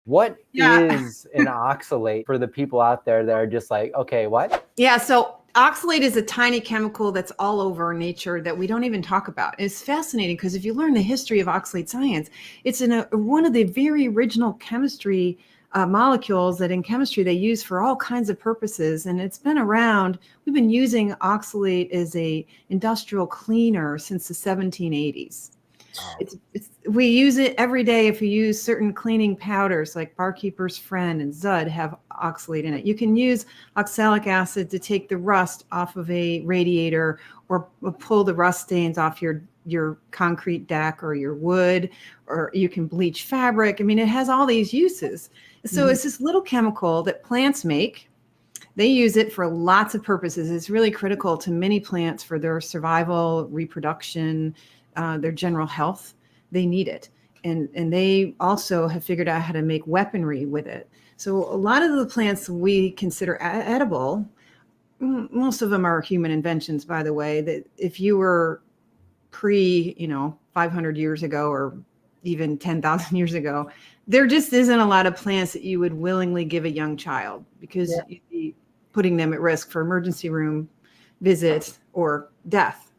What Yeah. is an oxalate for the people out there that are just like, okay, what? Yeah. So oxalate is a tiny chemical that's all over nature that we don't even talk about. It's fascinating because if you learn the history of oxalate science, it's in one of the very original chemistry molecules that in chemistry they use for all kinds of purposes. And it's been around. We've been using oxalate as a industrial cleaner since the 1780s. Wow. We use it every day. If you use certain cleaning powders like Barkeeper's Friend and Zud have oxalate in it. You can use oxalic acid to take the rust off of a radiator or pull the rust stains off your concrete deck or your wood, or you can bleach fabric. I mean, it has all these uses. So it's this little chemical that plants make. They use it for lots of purposes. It's really critical to many plants for their survival, reproduction, their general health. They need it. And they also have figured out how to make weaponry with it. So a lot of the plants we consider edible, most of them are human inventions, by the way, that if you were 500 years ago or even 10,000 years ago, there just isn't a lot of plants that you would willingly give a young child because you'd be putting them at risk for emergency room visit or death.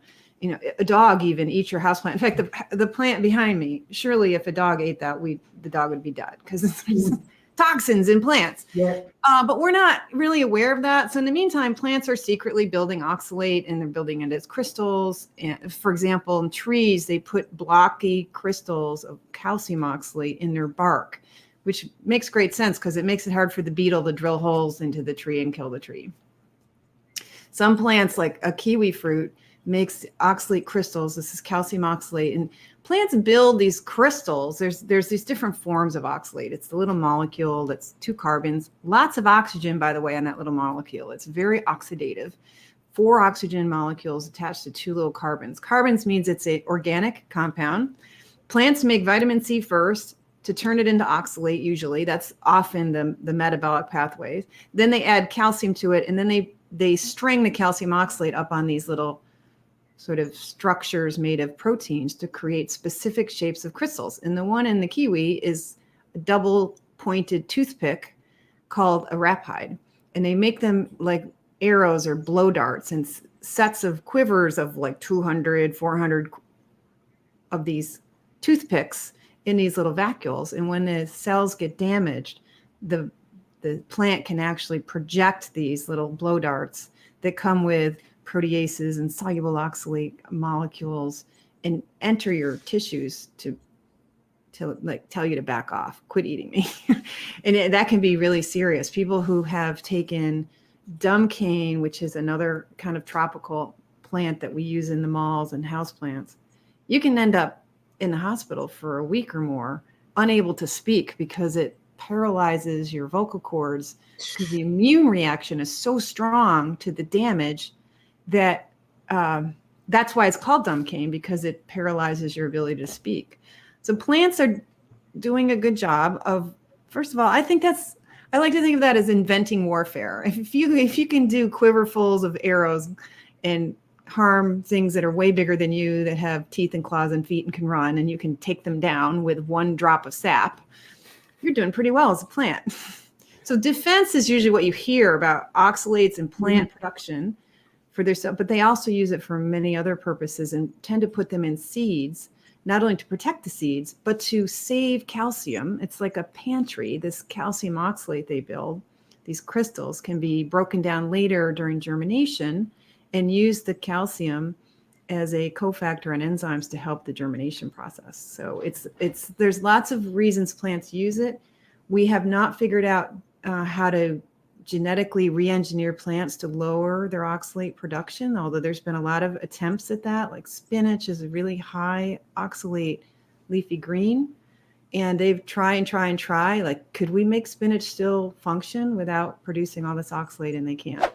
A dog even eats your houseplant. In fact, the plant behind me, surely if a dog ate that, the dog would be dead because it's toxins in plants. Yeah. But we're not really aware of that. So in the meantime, plants are secretly building oxalate and they're building it as crystals. And for example, in trees, they put blocky crystals of calcium oxalate in their bark, which makes great sense because it makes it hard for the beetle to drill holes into the tree and kill the tree. Some plants, like a kiwi fruit, makes oxalate crystals. This is calcium oxalate, and plants build these crystals. There's these different forms of oxalate. It's the little molecule that's 2 carbons, lots of oxygen, by the way, on that little molecule. It's very oxidative. 4 oxygen molecules attached to 2 little carbons. Carbons means it's an organic compound. Plants make vitamin C first to turn it into oxalate. Usually that's often the metabolic pathways. Then they add calcium to it, and then they string the calcium oxalate up on these little sort of structures made of proteins to create specific shapes of crystals. And the one in the kiwi is a double pointed toothpick called a rapide. And they make them like arrows or blow darts and sets of quivers of like 200, 400 of these toothpicks in these little vacuoles. And when the cells get damaged, the plant can actually project these little blow darts that come with proteases and soluble oxalate molecules and enter your tissues to like tell you to back off, quit eating me. And that can be really serious. People who have taken dumb cane, which is another kind of tropical plant that we use in the malls and houseplants, you can end up in the hospital for a week or more, unable to speak because it paralyzes your vocal cords because the immune reaction is so strong to the damage that that's why it's called dumb cane, because it paralyzes your ability to speak. So plants are doing a good job of, first of all, I like to think of that as inventing warfare. If you can do quiverfuls of arrows and harm things that are way bigger than you, that have teeth and claws and feet and can run, and you can take them down with 1 drop of sap, you're doing pretty well as a plant. So defense is usually what you hear about oxalates and plant production for their stuff, but they also use it for many other purposes and tend to put them in seeds, not only to protect the seeds, but to save calcium. It's like a pantry. This calcium oxalate they build, these crystals can be broken down later during germination and use the calcium as a cofactor and enzymes to help the germination process. So there's lots of reasons plants use it. We have not figured out how to genetically re-engineer plants to lower their oxalate production, although there's been a lot of attempts at that. Like spinach is a really high oxalate leafy green, and they've tried. Like, could we make spinach still function without producing all this oxalate? And they can't.